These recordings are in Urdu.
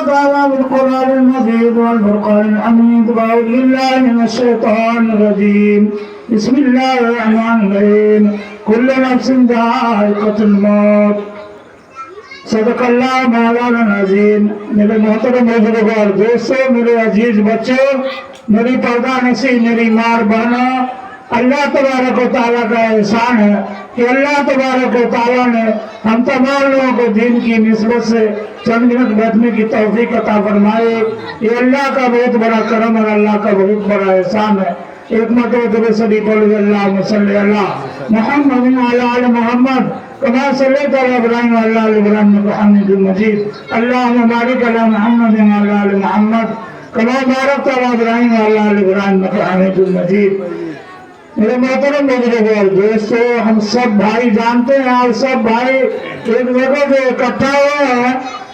تعالى بالقرآن المجيد والفرقان الحميد وأعوذ بالله من الشيطان الرجيم بسم الله الرحمن الرحيم كل نفس ذائقة الموت صدق اللہ مولانا العظیم. میرے محترم بزرگوں اور دوستوں، میرے عزیز بچوں، میری پردہ نشین میری مار بہنوں، اللہ تبارک و تعالیٰ کا احسان ہے کہ اللہ تبارک و تعالیٰ نے ہم تمام لوگوں کو دین کی نسبت سے چند منٹ بیٹھنے کی توفیق عطا فرمائے. یہ اللہ کا بہت بڑا کرم اور اللہ کا بہت بڑا احسان ہے. ایک مرتبہ درود شریف پڑھیے. اللہم صلی علی محمد وعلی آل محمد کما صلیت علی ابراہیم وعلی آل ابراہیم انک حمید مجید. اللہم بارک علی محمد وعلی آل محمد کما بارکت علی ابراہیم وعلی آل ابراہیم انک حمید مجید. میرے محترم بزرگوں اور دوستو، ہم سب بھائی جانتے ہیں اور سب بھائی ایک جگہ سے اکٹھا ہوئے ہیں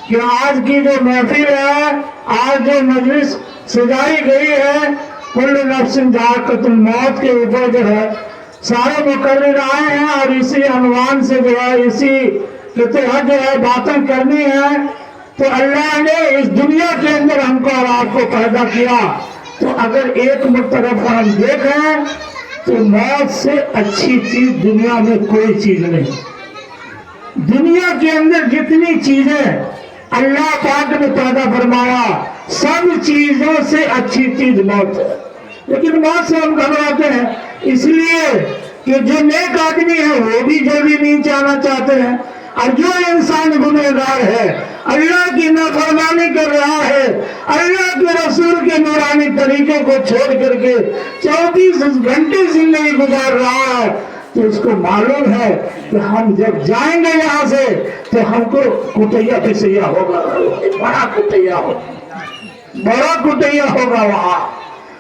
کہ آج کی جو محفل ہے، آج جو مجلس سجائی گئی ہے، کل نفس ذائقۃ الموت کے اوپر جو ہے سارے مقرر آئے ہیں اور اسی عنوان سے جو ہے اسی کے تحت جو ہے باتیں کرنی ہے. تو اللہ نے اس دنیا کے اندر ہم کو اور آپ کو پیدا کیا، تو اگر ایک طرف ہم دیکھیں تو موت سے اچھی چیز دنیا میں کوئی چیز نہیں. دنیا کے اندر جتنی چیزیں اللہ پاک نے پیدا فرمایا، سب چیزوں سے اچھی چیز موت ہے. لیکن موت سے ہم گھبراتے ہیں اس لیے کہ جو نیک آدمی ہے وہ بھی جلدی نہیں جانا چاہتے ہیں، اور جو انسان گنہگار ہے، اللہ کی نافرمانی کر رہا ہے، اللہ کے رسول کے نورانی طریقے کو چھوڑ کر کے 24 گھنٹے زندگی گزار رہا ہے، تو اس کو معلوم ہے کہ ہم جب جائیں گے یہاں سے تو ہم کو کٹیا پسیا ہوگا، بڑا کٹیا ہوگا.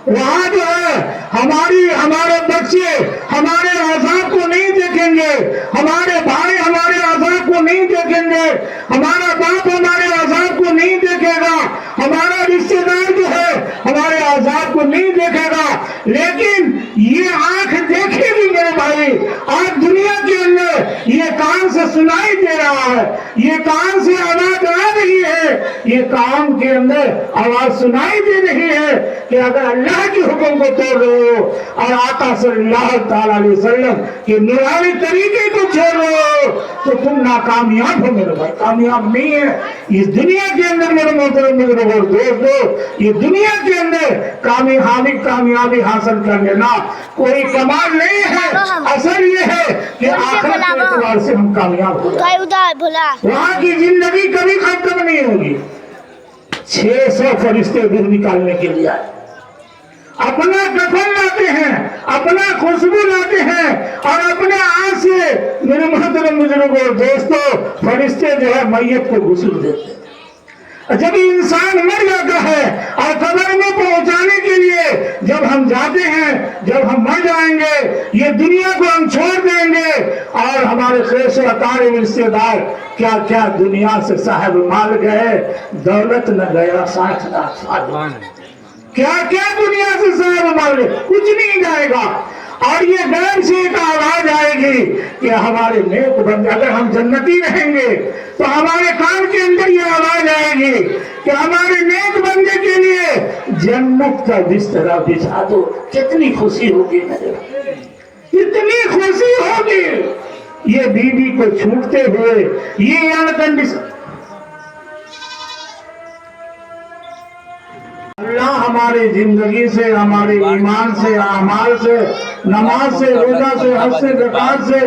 وہاں جو ہے ہمارے بچے ہمارے عذاب کو نہیں دیکھیں گے، ہمارے بھائی ہمارے عذاب کو نہیں دیکھیں گے، ہمارا باپ ہمارے عذاب کو نہیں دیکھے گا، ہمارا رشتہ دار جو ہے ہمارے عذاب کو نہیں دیکھے گا. لیکن یہ آنکھ دیکھے گی میرے بھائی. آج دنیا کے اندر یہ کان سے سنائی دے رہا ہے، یہ کان سے آواز آ رہی ہے، یہ کان کے اندر آواز سنائی دے رہی ہے کہ اگر اللہ کے حکم کو توڑ رہے ہو اور آقا صلی اللہ تعالی علیہ وسلم کے نورانی طریقے کو چھوڑ رہے ہو تو تم ناکامیاب ہو میرے بھائی، کامیاب نہیں ہے. اس دنیا کے اندر میرے محترم بزرگوں دوستو، یہ دنیا کے اندر کامیابی حاصل کر لینا کوئی کمال نہیں ہے. اصل یہ ہے کہ آخرت کے اعتبار سے ہم کامیاب ہو جائیں. وہاں کی زندگی کبھی ختم نہیں ہوگی. 600 فرشتے روح نکالنے کے لیے آئے، اپنا کفن لاتے ہیں، اپنا خوشبو لاتے ہیں اور اپنے آنکھ سے میرے محترم بزرگوں اور دوستوں فرشتے جو ہے میت کو غسل دیتے ہیں. جب انسان مر جاتا ہے اور قبر میں پہنچانے کے لیے جب ہم جاتے ہیں، جب ہم مر جائیں گے یہ دنیا کو ہم چھوڑ دیں گے اور ہمارے خیش و اقارب رشتے دار کیا کیا دنیا سے صاحب مال گئے، دولت نہ گیا 60,000 سال. کیا کیا دنیا سے صاحب مال گئے، کچھ نہیں جائے گا. اور یہ غیب سے ایک آواز آئے گی کہ ہمارے نیک بندے، اگر ہم جنتی رہیں گے تو ہمارے کان کے اندر یہ آواز آئے گی کہ ہمارے نیک بندے کے لیے جنت کا بستر بچھا دو. کتنی خوشی ہوگی میرے، کتنی خوشی ہوگی. یہ بیوی کو چھوٹتے ہوئے یہ انکنڈیشن. اللہ ہماری زندگی سے، ہمارے ایمان سے، اعمال سے، نماز سے، روزہ سے، حج سے، زکات سے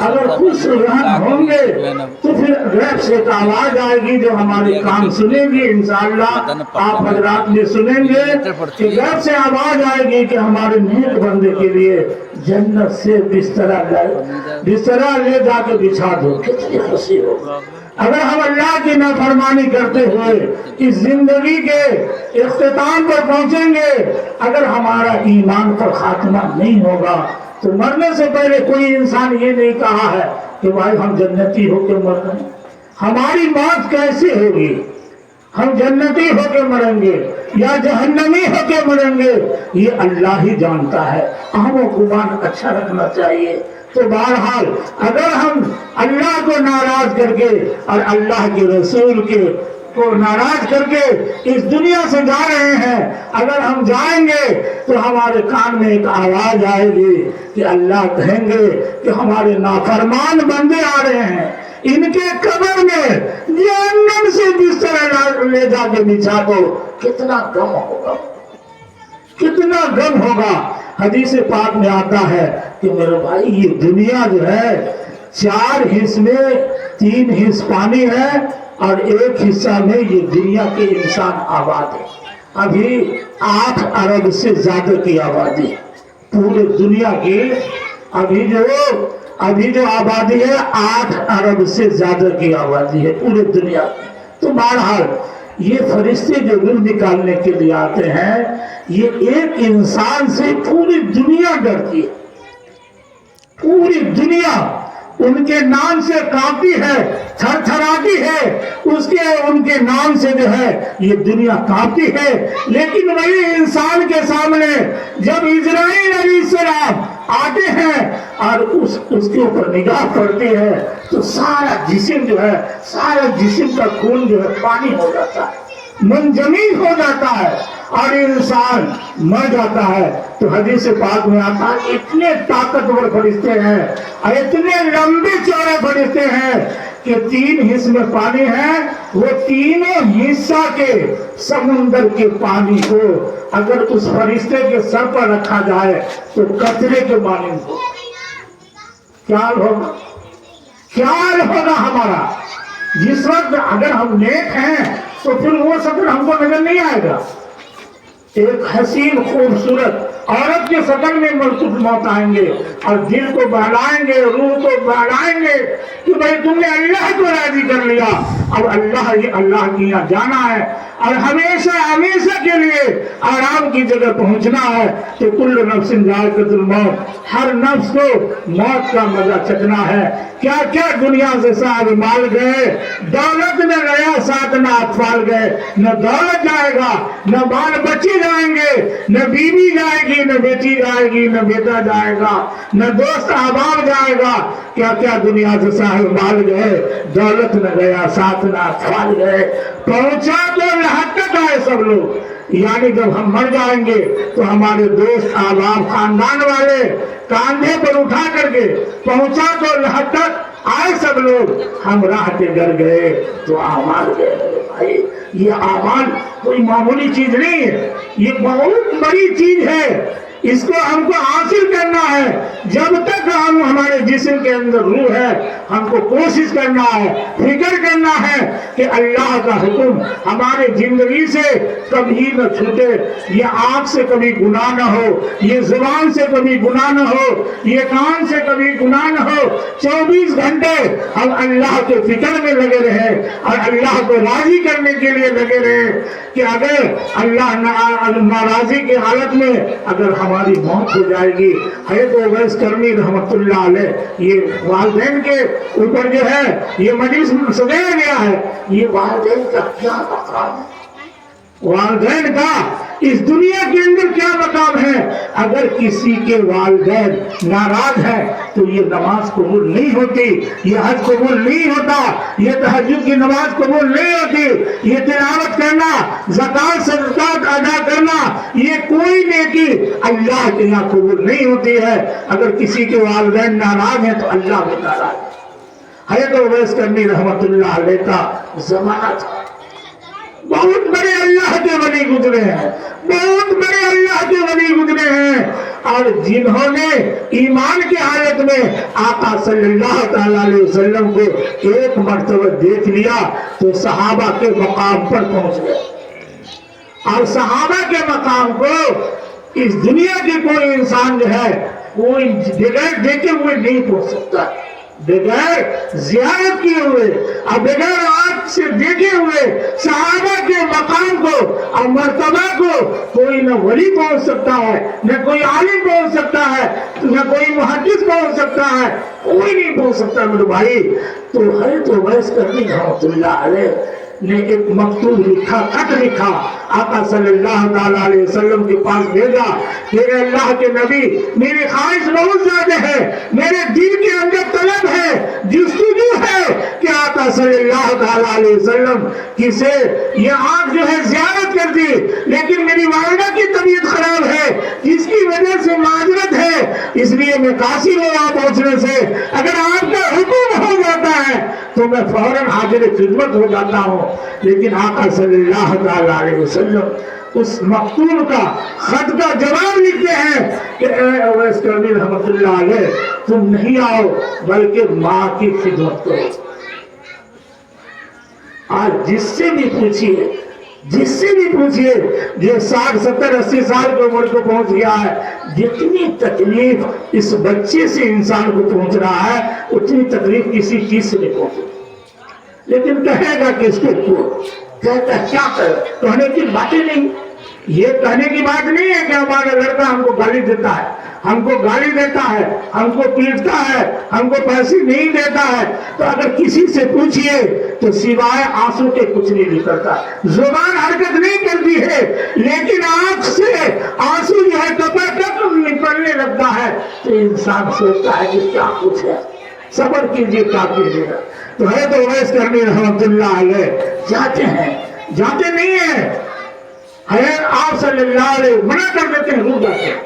اگر خوش رہن ہوں گے تو پھر غیب سے ایک آواز آئے گی جو ہمارے کان سنیں گی. انشاءاللہ آپ حضرات نے سنیں گے کہ غیب سے آواز آئے گی کہ ہمارے نیک بندے کے لیے جنت سے بستر لے جا کے بچھا دو. کتنی خوشی ہوگی اگر ہم اللہ کی نافرمانی کرتے ہوئے اس زندگی کے اختتام پر پہنچیں گے. اگر ہمارا ایمان پر خاتمہ نہیں ہوگا تو مرنے سے پہلے کوئی انسان یہ نہیں کہا ہے کہ بھائی ہم جنتی ہو کے مر رہے ہیں. ہماری موت کیسے ہوگی؟ ہم جنتی ہو کے مریں گے یا جہنمی ہو کے مریں گے یہ اللہ ہی جانتا ہے. ہم وہ گمان اچھا رکھنا چاہیے. تو بہرحال اگر ہم اللہ کو ناراض کر کے اور اللہ کے رسول کے کو ناراض کر کے اس دنیا سے جا رہے ہیں. اگر ہم جائیں گے تو ہمارے کان میں ایک آواز آئے گی کہ اللہ کہیں گے کہ ہمارے نافرمان بندے آ رہے ہیں, ان کے قبر میں جہنم سے بستر لے جا کے بچھا دو. کتنا غم ہوگا, کتنا غم ہوگا. حدیث پاک میں آتا ہے کہ میرے بھائی یہ دنیا جو ہے 4 حصے میں 3 حصے پانی ہے اور 1 حصہ میں یہ دنیا کے انسان آباد ہے. ابھی 8 ارب سے زیادہ کی آبادی پورے دنیا کی. ابھی جو آبادی ہے 8 ارب سے زیادہ کی آبادی ہے پورے دنیا کی. تو بہرحال یہ فرشتے جو روح نکالنے کے لیے آتے ہیں, یہ ایک انسان سے پوری دنیا ڈرتی ہے. پوری دنیا ان کے نام سے کانپتی ہے, تھر تھراتی ہے. ان کے نام سے جو ہے یہ دنیا کانپتی ہے. لیکن وہی انسان کے سامنے جب اسرائیل علیہ السلام آتے ہیں اور اس کے اوپر نگاہ پڑتی ہے تو سارا جسم جو ہے, سارا جسم کا خون جو ہے پانی ہو جاتا ہے, منجمد ہو جاتا ہے اور انسان مر جاتا ہے. تو حدیث پاک میں آتا ہے اتنے طاقتور فرشتے ہیں اور اتنے لمبے چوڑے فرشتے ہیں کہ 3 حصے میں پانی ہے. وہ تینوں حصہ کے سمندر کے پانی کو اگر اس فرشتے کے سر پر رکھا جائے تو قطرے کے مانند ہو. کیا ہوگا, خیال ہوگا ہمارا. جس وقت اگر ہم نیک ہیں تو پھر وہ شکل ہم کو نظر نہیں آئے گا. ایک حسین خوبصورت عورت کے شکل میں ملکوت موت آئیں گے اور دل کو بہلائیں گے, روح کو بہلائیں گے کہ بھئی تم نے اللہ کو راضی کر لیا, اب اللہ کی یہاں جانا ہے اور ہمیشہ ہمیشہ کے لیے آرام کی جگہ پہنچنا ہے. تو کل نفس ذائقۃ الموت, ہر نفس کو موت کا مزہ چکھنا ہے. کیا کیا دنیا سے صاحب مال گئے, دولت نہ گیا ساتھ نہ اطفال گئے. نہ دولت جائے گا, نہ بال بچے جائیں گے, نہ بیوی جائے گی, نہ بیٹی جائے گی, نہ بیٹا جائے گا, نہ دوست احباب جائے گا. کیا کیا دنیا سے صاحب مال گئے, دولت نہ گیا ساتھ نہ اطفال گئے. پہنچا تو لحقت آئے سب لوگ. یعنی جب ہم مر جائیں گے تو ہمارے دوست احباب خاندان والے کاندھے پر اٹھا کر کے پہنچا تو لحقت آئے سب لوگ. ہم راہ کے گھر گئے تو اعمال گئے. بھائی یہ اعمال کوئی معمولی چیز نہیں ہے, یہ بہت بڑی چیز ہے. اس کو ہم کو حاصل کرنا ہے. جب تک ہمارے جسم کے اندر روح ہے ہم کو کوشش کرنا ہے, فکر کرنا ہے کہ اللہ کا حکم ہمارے زندگی سے کبھی نہ چھوٹے. یہ آنکھ سے کبھی گناہ نہ ہو, یہ زبان سے کبھی گناہ نہ ہو, یہ کان سے کبھی گناہ نہ ہو. 24 گھنٹے ہم اللہ کے فکر میں لگے رہے اور اللہ کو راضی کرنے کے لیے لگے رہے کہ اگر اللہ ناراضی کی حالت میں اگر ہماری موت ہو جائے گی. حضرت اویس کرنی رحمت اللہ علیہ, یہ والدین کے اوپر جو ہے یہ مجلس سجایا گیا ہے. یہ والدین کا کیا مقام ہے, والدین کا اس دنیا کے اندر کیا مقام ہے. اگر کسی کے والدین ناراض ہیں تو یہ نماز قبول نہیں ہوتی, یہ حج قبول نہیں ہوتا, یہ تہجد کی نماز قبول نہیں ہوتی, یہ تلاوت کرنا, زکات صدقات ادا کرنا, یہ کوئی نیکی اللہ کے یہاں قبول نہیں ہوتی ہے. اگر کسی کے والدین ناراض ہیں تو اللہ بھی ناراض ہے. حضرت اویس کرنی رحمت اللہ علیہ کا زمانہ تھا. بہت بڑے اللہ کے ولی گزرے ہیں, بہت بڑے اللہ کے ولی گزرے ہیں, اور جنہوں نے ایمان کی حالت میں آقا صلی اللہ تعالی علیہ وسلم کو ایک مرتبہ دیکھ لیا تو صحابہ کے مقام پر پہنچ گئے. اور صحابہ کے مقام کو اس دنیا کے کوئی انسان جو ہے کوئی بغیر دیکھے ہوئے نہیں پہنچ سکتا. بغیر زیارت کیے ہوئے اور بغیر آنکھ سے دیکھے ہوئے صحابہ کے مقام کو اور مرتبہ کو کوئی نہ ولی پہنچ سکتا ہے, نہ کوئی عالم پہنچ سکتا ہے, نہ کوئی محدث پہنچ سکتا ہے, کوئی نہیں پہنچ سکتا میرے بھائی. تو حضرت اویس کرنی رحمت اللہ علیہ نے ایک مکتوب لکھا، خط لکھا، آقا صلی اللہ علیہ وسلم کے پاس بھیجا کہ اے اللہ کے نبی، میری خواہش بہت زیادہ ہے، میرے دل کے اندر طلب ہے، جستجو ہے کہ آقا صلی اللہ علیہ وسلم کسے یہ آنکھ جو ہے زیارت کر دی، لیکن میری والدہ کی طبیعت خراب ہے جس کی وجہ سے معذرت ہے، اس لیے میں قاصر ہوں وہاں پہنچنے سے، اگر آپ کا حکم ہو جاتا ہے تو میں فوراً حاضر خدمت ہو جاتا ہوں۔ لیکن آقا صلی اللہ علیہ وسلم اس مقتول کا خط کا جواب لکھتے ہیں کہ اے اویس کرنی رحمت اللہ علیہ، تم نہیں آؤ بلکہ ماں کی خدمت کرو۔ آج جس سے بھی پوچھئے جو 60 70 80 سال کی عمر کو پہنچ گیا ہے، جتنی تکلیف اس بچے سے انسان کو پہنچ رہا ہے اتنی تکلیف کسی چیز سے نہیں پہنچ، لیکن کہے گا کس کو کہتا کیا کہنے کی باتیں نہیں، یہ کہنے کی بات نہیں ہے کہ ہمارا لڑکا ہم کو گالی دیتا ہے، ہم کو گالی دیتا ہے، ہم کو پیٹتا ہے، ہم کو پیسے نہیں دیتا ہے، تو اگر کسی سے پوچھئے تو سوائے آنسو کے کچھ نہیں نکلتا، زبان حرکت نہیں کرتی ہے، لیکن آنکھ سے آنسو جو ہے ٹپک نکلنے لگتا ہے تو انسان سوچتا ہے کہ کیا کچھ ہے، صبر کیجئے کیا کیجئے۔ تو ہے تو اویس کرنی رحمت اللہ علیہ جاتے نہیں ہیں، آپ صلی اللہ علیہ منع کر دیتے ہیں، رک جاتے ہیں۔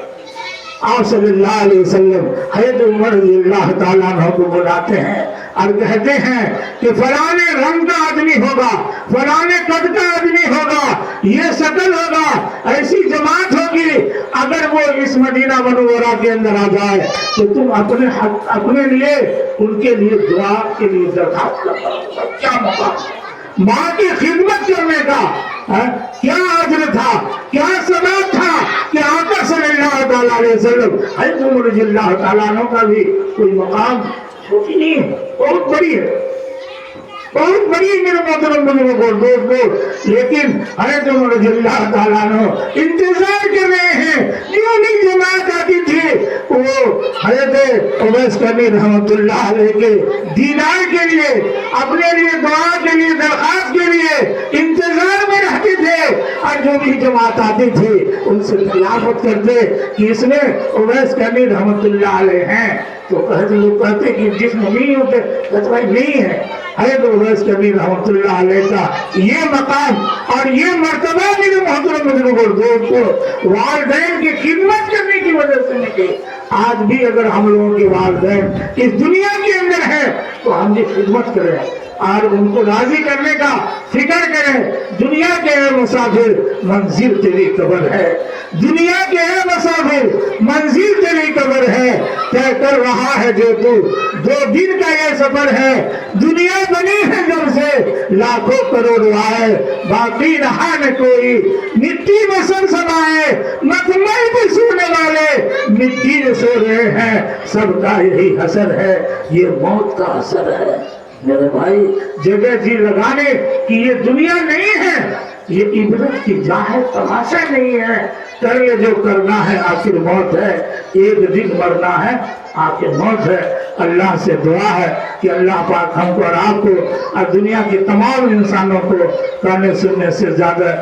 آپ صلی اللہ علیہ وسلم حضرت عمر رضی اللہ تعالیٰ عنہ کو بلاتے ہیں اور کہتے ہیں کہ فلانے رنگ کا آدمی ہوگا، فلانے قد کا آدمی ہوگا، یہ شکل ہوگا، ایسی جماعت ہوگی، اگر وہ اس مدینہ منورہ کے اندر آ جائے تو تم اپنے لیے ان کے لیے دعا کے لیے درخواست کرو۔ کیا موقع، ماں کی خدمت کرنے کا کیا عجر تھا، کیا ثواب تھا کہ آقا صلی اللہ علیہ وسلم حضرت عمر رضی اللہ تعالیٰ عنہ کا بھی کوئی مقام چھوٹی نہیں ہے، بہت بڑی ہے، بہت بڑی میرے محترم بزرگوں، لیکن حضرت عمر رضی اللہ تعالیٰ عنہ انتظار کر رہے ہیں، جو بھی جماعت آتی تھی وہ حضرت اویس کرنی رحمت اللہ علیہ کے دیدار کے لیے، اپنے لیے دعا کے لیے، درخواست کے لیے انتظار میں رہتے تھے، اور جو بھی جماعت آتی تھی ان سے دریافت کرتے کہ اس میں اویس کرنی رحمت اللہ علیہ ہیں، تو لوگ کہتے کہ جس نہیں ہوتے کہتے بھائی نہیں ہے۔ حضرت اویس کرنی رحمت اللہ علیہ کا یہ مقام اور یہ مرتبہ میرے محترم بزرگوں کو والدین کی خدمت کرنے کی وجہ سے ملے۔ آج بھی اگر ہم لوگوں کے والدین اس دنیا کے اندر ہے تو ہم یہ خدمت کریں اور ان کو راضی کرنے کا فکر کریں۔ دنیا کے اے مسافر منزل تیری قبر ہے، دنیا کے اے مسافر منزل تیری قبر ہے، طے کر رہا ہے جو تو 2 دن کا یہ سفر ہے، دنیا بنی ہے جب سے لاکھوں کروڑ آئے، باقی رہا نہ کوئی، مٹی میں سب سمائے، مکمل پہ سونے والے مٹی میں سو رہے ہیں، سب کا یہی حسر ہے، یہ موت کا حسر ہے۔ میرے بھائی جگہ جی لگانے کی یہ دنیا نہیں ہے، یہ عبرت کی جا ہے، تماشا نہیں ہے، کر یہ جو کرنا ہے آخر موت ہے، ایک دن مرنا ہے آخر موت ہے۔ اللہ سے دعا ہے کہ اللہ پاک ہم کو اور آپ کو اور دنیا کے تمام انسانوں کو کہنے سننے سے زیادہ